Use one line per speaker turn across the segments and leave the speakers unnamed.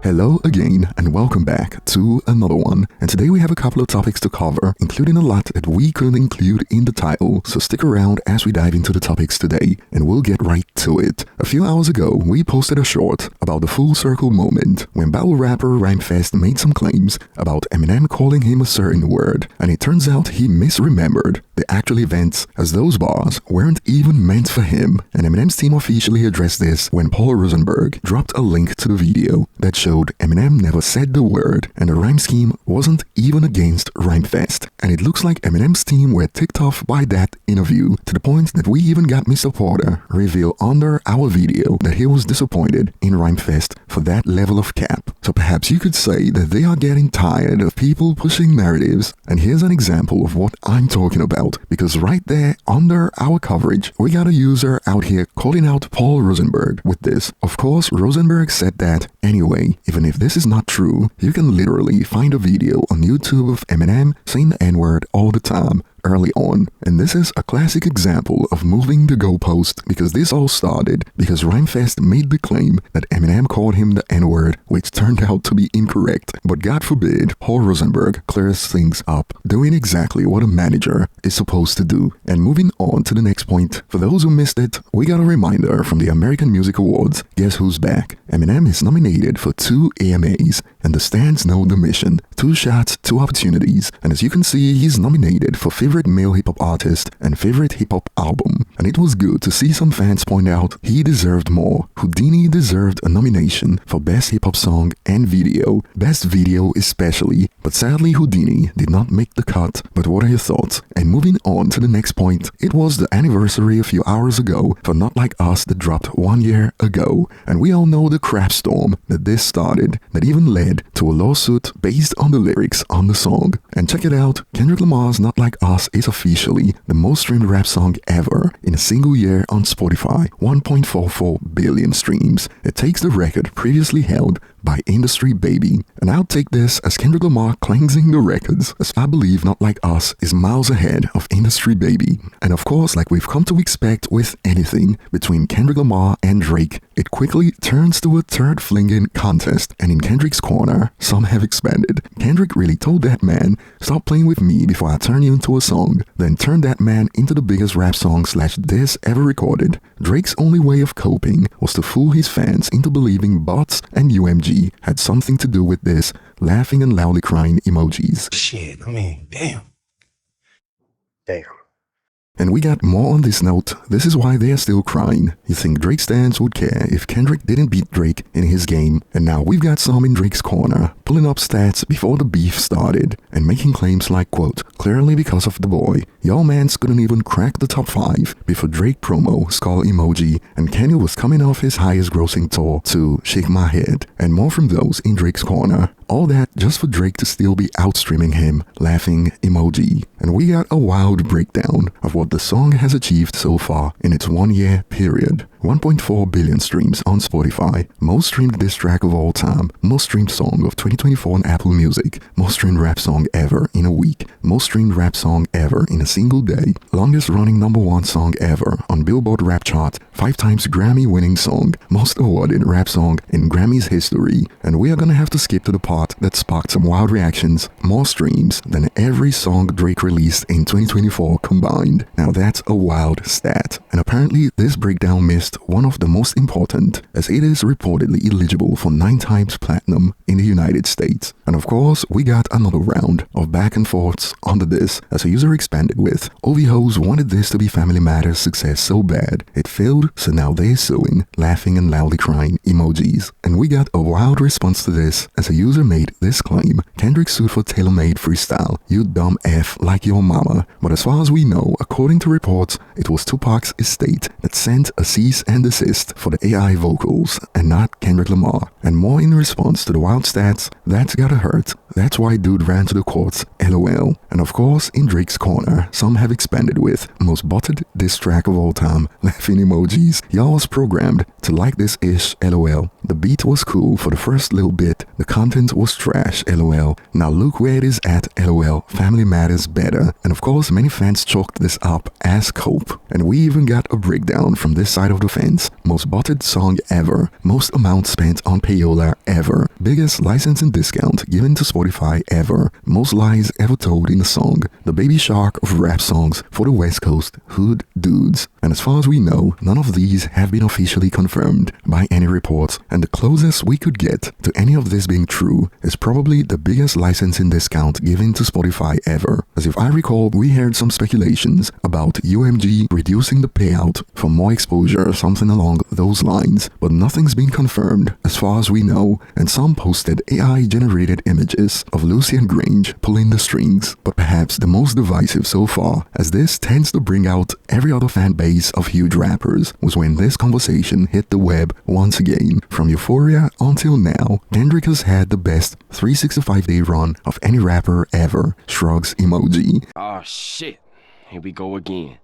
Hello again and welcome back to another one. And today we have a couple of topics to cover, including a lot that we couldn't include in the title. So stick around as we dive into the topics today and we'll get right to it. A few hours ago, we posted a short about the full circle moment when battle rapper Rhymefest made some claims about Eminem calling him a certain word. And it turns out he misremembered the actual events, as those bars weren't even meant for him. And Eminem's team officially addressed this when Paul Rosenberg dropped a link to the video that showed Eminem never said the word, and the rhyme scheme wasn't even against Rhymefest. And it looks like Eminem's team were ticked off by that interview, to the point that we even got Mr. Porter reveal under our video that he was disappointed in Rhymefest for that level of cap. So perhaps you could say that they are getting tired of people pushing narratives, and here's an example of what I'm talking about, because right there under our coverage, we got a user out here calling out Paul Rosenberg with this. Of course, Rosenberg said that anyway. Even if this is not true, you can literally find a video on YouTube of Eminem saying the N-word all the time early on. And this is a classic example of moving the goalpost, because this all started because Rhymefest made the claim that Eminem called him the N-word, which turned out to be incorrect. But God forbid, Paul Rosenberg clears things up, doing exactly what a manager is supposed to do. And moving on to the next point, for those who missed it, we got a reminder from the American Music Awards. Guess who's back? Eminem is nominated for 2 AMAs, and the stands know the mission. 2 shots, 2 opportunities. And as you can see, he's nominated for Favorite Male Hip-Hop Artist and Favorite Hip-Hop Album. And it was good to see some fans point out he deserved more. Houdini deserved a nomination for Best Hip-Hop Song and Video, Best Video especially, but sadly Houdini did not make the cut. But what are your thoughts? And moving on to the next point, it was the anniversary a few hours ago for Not Like Us that dropped 1 year ago, and we all know the crap storm that this started, that even led to a lawsuit based on the lyrics on the song. And check it out, Kendrick Lamar's Not Like Us is officially the most streamed rap song ever in a single year on Spotify, 1.44 billion streams. It takes the record previously held by Industry Baby. And I'll take this as Kendrick Lamar cleansing the records, as I believe Not Like Us is miles ahead of Industry Baby. And of course, like we've come to expect with anything between Kendrick Lamar and Drake, it quickly turns to a turd flinging contest. And in Kendrick's corner, some have expanded. Kendrick really told that man, "Stop playing with me before I turn you into a song," then turned that man into the biggest rap song / diss ever recorded. Drake's only way of coping was to fool his fans into believing bots and UMG had something to do with this, laughing and loudly crying emojis.
Shit, I mean, damn.
And we got more on this note. This is why they are still crying. You think Drake stans would care if Kendrick didn't beat Drake in his game? And now we've got some in Drake's corner, pulling up stats before the beef started, and making claims like, quote, "Clearly because of the boy. Y'all mans couldn't even crack the top 5 before Drake promo, skull emoji, and Kenny was coming off his highest grossing tour to Shake My Head." And more from those in Drake's corner. All that just for Drake to still be outstreaming him, laughing emoji. And we got a wild breakdown of what the song has achieved so far in its 1 year period. 1.4 billion streams on Spotify, most streamed diss track of all time, most streamed song of 2024 on Apple Music, most streamed rap song ever in a week, most streamed rap song ever in a single day, longest running #1 song ever on Billboard Rap Chart, 5 times Grammy winning song, most awarded rap song in Grammy's history. And we are gonna have to skip to the part that sparked some wild reactions, more streams than every song Drake released in 2024 combined. Now that's a wild stat. And apparently this breakdown missed one of the most important, as it is reportedly eligible for 9 times platinum in the United States. And of course, we got another round of back and forths under this, as a user expanded with, "OVHOs wanted this to be Family Matters' success so bad, it failed, so now they're suing," laughing and loudly crying emojis. And we got a wild response to this, as a user made this claim, "Kendrick sued for tailor-made freestyle, you dumb F like your mama." But as far as we know, according to reports, it was Tupac's estate that sent a cease and desist for the AI vocals, and not Kendrick Lamar. And more in response to the wild stats, "That's gotta hurt. That's why dude ran to the courts, LOL." And of course, in Drake's corner, some have expanded with, "Most botted diss track of all time, laughing emojis. Y'all was programmed to like this ish, LOL. The beat was cool for the first little bit, the content was trash, lol. Now look where it is at, lol. Family matters better. And of course, many fans chalked this up as cope. And we even got a breakdown from this side of the fence. Most botted song ever. Most amount spent on payola ever. Biggest licensing discount given to Spotify ever. Most lies ever told in a song. The baby shark of rap songs for the West Coast hood dudes. And as far as we know, none of these have been officially confirmed by any reports, and the closest we could get to any of this being true is probably the biggest licensing discount given to Spotify ever. As if I recall, we heard some speculations about UMG reducing the payout for more exposure or something along those lines, but nothing's been confirmed as far as we know, and some posted AI-generated images of Lucian Grange pulling the strings. But perhaps the most divisive so far, as this tends to bring out every other fan base of huge rappers, was when this conversation hit the web once again. From Euphoria until now, Kendrick has had the best 365-day run of any rapper ever. Shrugs emoji.
Oh shit, here we go again.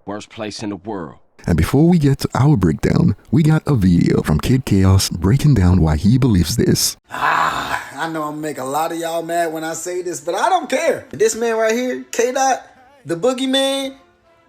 Worst place in the world.
And before we get to our breakdown, we got a video from Kid Chaos breaking down why he believes this.
I know I'm gonna make a lot of y'all mad when I say this, but I don't care. This man right here, K-Dot, the Boogeyman,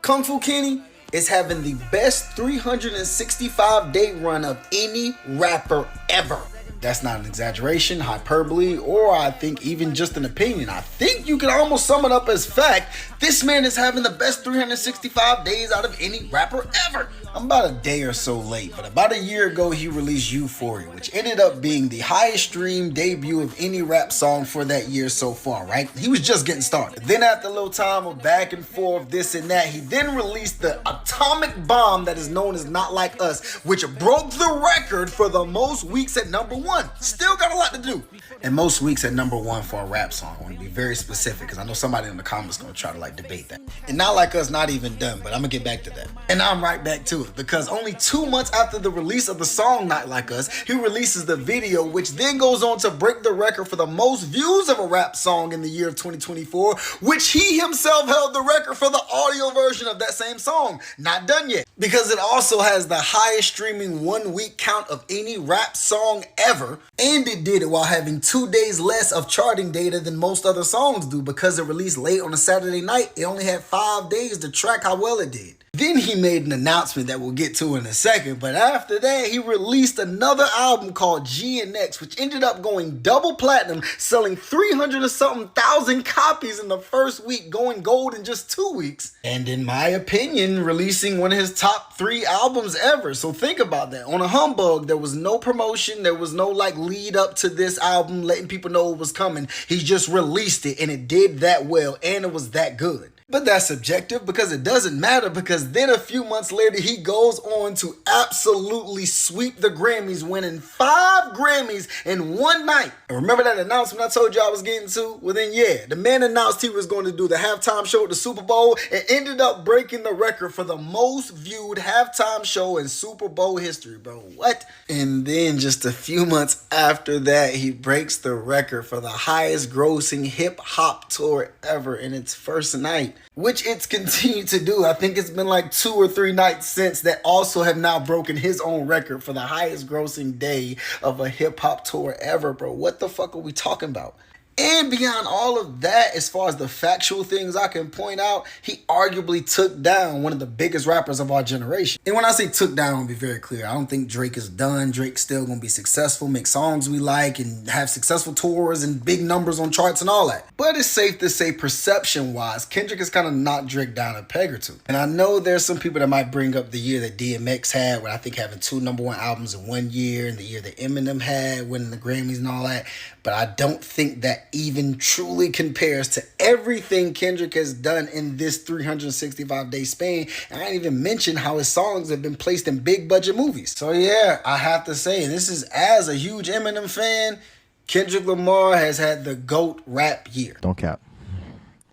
Kung Fu Kenny, is having the best 365-day run of any rapper ever. That's not an exaggeration, hyperbole, or I think even just an opinion. I think you can almost sum it up as fact. This man is having the best 365 days out of any rapper ever. I'm about a day or so late, but about a year ago he released Euphoria, which ended up being the highest streamed debut of any rap song for that year so far, right? He was just getting started. Then after a little time of back and forth, this and that, he then released the atomic bomb that is known as Not Like Us, which broke the record for the most weeks at #1. Still got a lot to do. And most weeks at #1 for a rap song. I want to be very specific because I know somebody in the comments going to try to debate that. And Not Like Us not even done, but I'm going to get back to that. And I'm right back to it because only 2 months after the release of the song Not Like Us, he releases the video, which then goes on to break the record for the most views of a rap song in the year of 2024, which he himself held the record for the audio version of that same song. Not done yet, because it also has the highest streaming 1 week count of any rap song ever, and it did it while having 2 days less of charting data than most other songs do. Because it released late on a Saturday night, it only had 5 days to track how well it did. Then he made an announcement that we'll get to in a second, but after that he released another album called GNX, which ended up going double platinum, selling 300 or something thousand copies in the first week, going gold in just 2 weeks, and in my opinion releasing one of his top 3 albums ever. So think about that. On a humbug, there was no promotion, there was no lead up to this album letting people know it was coming. He just released it and it did that well and it was that good. But that's subjective because it doesn't matter, because then a few months later he goes on to absolutely sweep the Grammys, winning 5 Grammys in one night. And remember that announcement I told you I was getting to? Well then yeah, the man announced he was going to do the halftime show at the Super Bowl and ended up breaking the record for the most viewed halftime show in Super Bowl history, bro. What? And then just a few months after that, he breaks the record for the highest grossing hip hop tour ever in its first night, which it's continued to do. I think it's been 2 or 3 nights since that also have now broken his own record for the highest grossing day of a hip hop tour ever, bro. What the fuck are we talking about? And beyond all of that, as far as the factual things I can point out, he arguably took down one of the biggest rappers of our generation. And when I say took down, I'll be very clear. I don't think Drake is done. Drake's still going to be successful, make songs we like, and have successful tours and big numbers on charts and all that. But it's safe to say, perception-wise, Kendrick has kind of knocked Drake down a peg or two. And I know there's some people that might bring up the year that DMX had, with I think having 2 #1 albums in 1 year, and the year that Eminem had, winning the Grammys and all that. But I don't think that even truly compares to everything Kendrick has done in this 365-day span. And I didn't even mention how his songs have been placed in big budget movies. So yeah, I have to say, this is, as a huge Eminem fan, Kendrick Lamar has had the GOAT rap year.
Don't cap.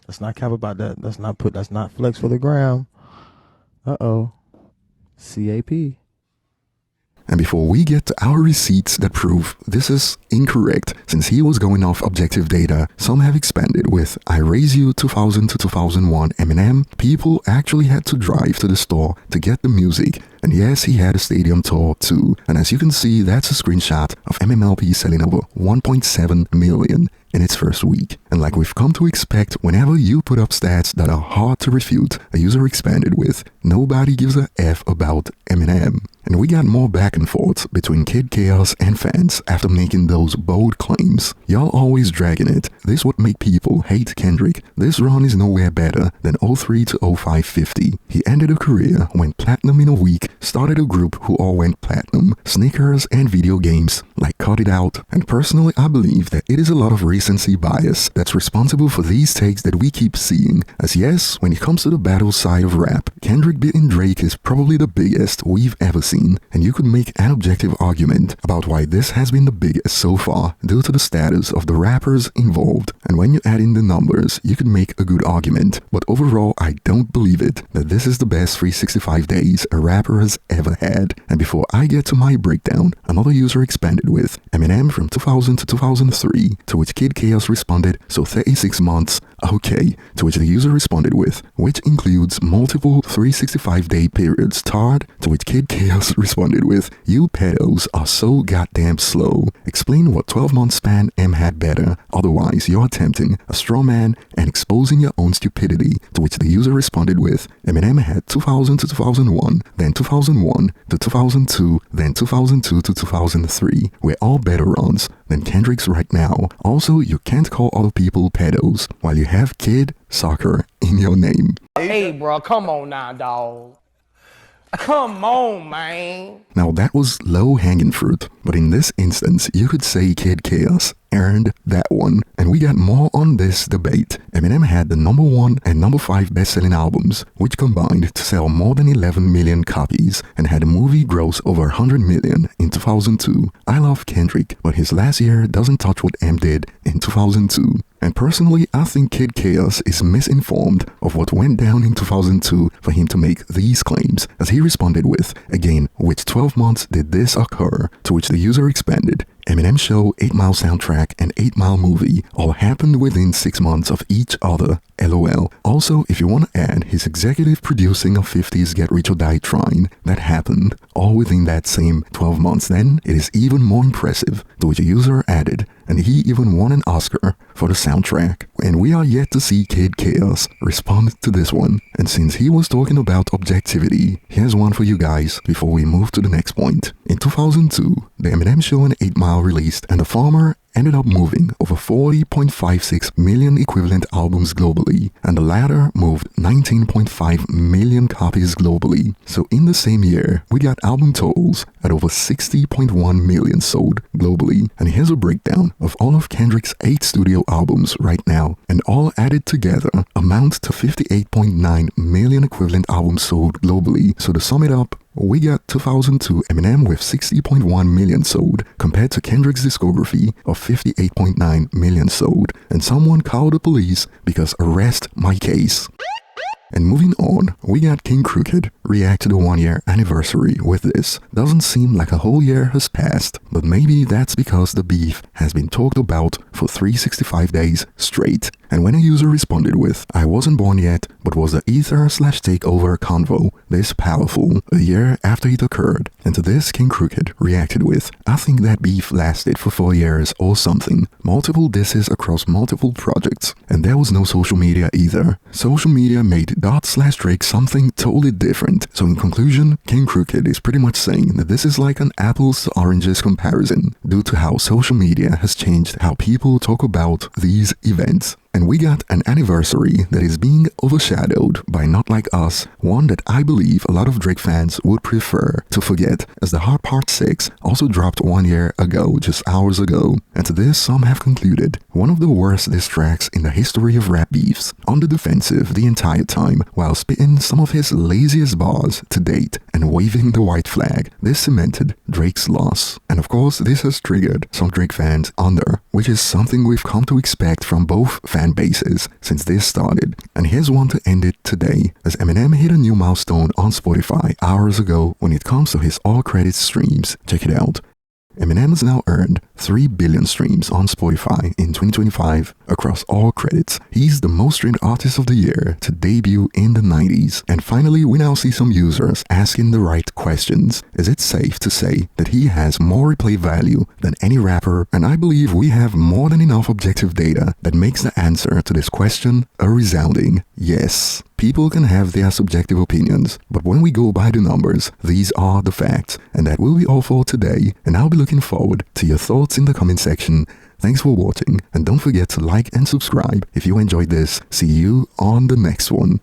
Let's not cap about that. Let's not flex for the gram. CAP.
And before we get to our receipts that prove this is incorrect, since he was going off objective data, some have expanded with I Raise You 2000 to 2001 Eminem. People actually had to drive to the store to get the music. And yes, he had a stadium tour too. And as you can see, that's a screenshot of MMLP selling over 1.7 million in its first week. And like we've come to expect, whenever you put up stats that are hard to refute, a user expanded with, nobody gives a F about Eminem. And we got more back and forth between Kid Chaos and fans after making those bold claims. Y'all always dragging it. This would make people hate Kendrick. This run is nowhere better than 03 to 0550. He ended a career, went platinum in a week, started a group who all went platinum, sneakers and video games, like Cut It Out. And personally, I believe that it is a lot of recency bias that's responsible for these takes that we keep seeing. As yes, when it comes to the battle side of rap, Kendrick beating Drake is probably the biggest we've ever seen, and you could make an objective argument about why this has been the biggest so far due to the status of the rappers involved. And when you add in the numbers, you could make a good argument, but overall I don't believe it that this is the best 365 days a rapper has ever had. And before I get to my breakdown, another user expanded with Eminem from 2000 to 2003, to which Kid Chaos responded, so 36 months, okay, to which the user responded with, which includes multiple 365-day periods, Todd, to which Kid Chaos responded with, you pedos are so goddamn slow. Explain what 12-month span M had better, otherwise you're attempting a straw man and exposing your own stupidity, to which the user responded with, Eminem had 2000 to 2001, then 2001 to 2002, then 2002 to 2003, we're all better runs than Kendrick's right now. Also, you can't call other people pedos while you have Kid Soccer in your name.
Hey, bro, come on now, dog. Come on, man.
Now that was low-hanging fruit, but in this instance, you could say Kid Chaos earned that one. And we got more on this debate. Eminem had the number 1 and number 5 best-selling albums, which combined to sell more than 11 million copies, and had a movie gross over 100 million in 2002. I love Kendrick, but his last year doesn't touch what M did in 2002. And personally, I think Kid Chaos is misinformed of what went down in 2002 for him to make these claims, as he responded with, again, which 12 months did this occur, to which the user expanded. Eminem show, 8 Mile soundtrack, and 8 Mile movie all happened within 6 months of each other, LOL. Also, if you want to add his executive producing of 50's Get Rich or Die Trying, that happened all within that same 12 months, then it is even more impressive, to which a user added, and he even won an Oscar for the soundtrack. And we are yet to see Kid Chaos respond to this one. And since he was talking about objectivity, here's one for you guys before we move to the next point. In 2002, the Eminem show and 8 Mile released, and the former ended up moving over 40.56 million equivalent albums globally, and the latter moved 19.5 million copies globally. So in the same year, we got album totals at over 60.1 million sold globally. And here's a breakdown of all of Kendrick's 8 studio albums right now, and all added together amount to 58.9 million equivalent albums sold globally. So to sum it up, we got 2002 Eminem with 60.1 million sold, compared to Kendrick's discography of 58.9 million sold. And someone called the police because arrest my case. And moving on, we got King Crooked react to the 1-year anniversary with this. Doesn't seem like a whole year has passed, but maybe that's because the beef has been talked about for 365 days straight. And when a user responded with, I wasn't born yet, but was the Ether/Takeover convo this powerful a year after it occurred? And to this, King Crooked reacted with, I think that beef lasted for 4 years or something. Multiple disses across multiple projects. And there was no social media either. Social media made Dot/Drake something totally different. So in conclusion, King Crooked is pretty much saying that this is like an apples to oranges comparison due to how social media has changed how people talk about these events. And we got an anniversary that is being overshadowed by Not Like Us, one that I believe a lot of Drake fans would prefer to forget, as The Hard Part 6 also dropped 1 year ago, just hours ago. And to this, some have concluded, one of the worst diss tracks in the history of rap beefs, on the defensive the entire time, while spitting some of his laziest bars to date and waving the white flag. This cemented Drake's loss. And of course, this has triggered some Drake fans under, which is something we've come to expect from both fans fan bases since this started, and here's one to end it today, as Eminem hit a new milestone on Spotify hours ago when it comes to his all-credits streams. Check it out. Eminem has now earned 3 billion streams on Spotify in 2025 across all credits. He's the most streamed artist of the year to debut in the 90s. And finally, we now see some users asking the right questions. Is it safe to say that he has more replay value than any rapper? And I believe we have more than enough objective data that makes the answer to this question a resounding yes. People can have their subjective opinions, but when we go by the numbers, these are the facts. And that will be all for today, and I'll be looking forward to your thoughts in the comment section. Thanks for watching, and don't forget to like and subscribe if you enjoyed this. See you on the next one.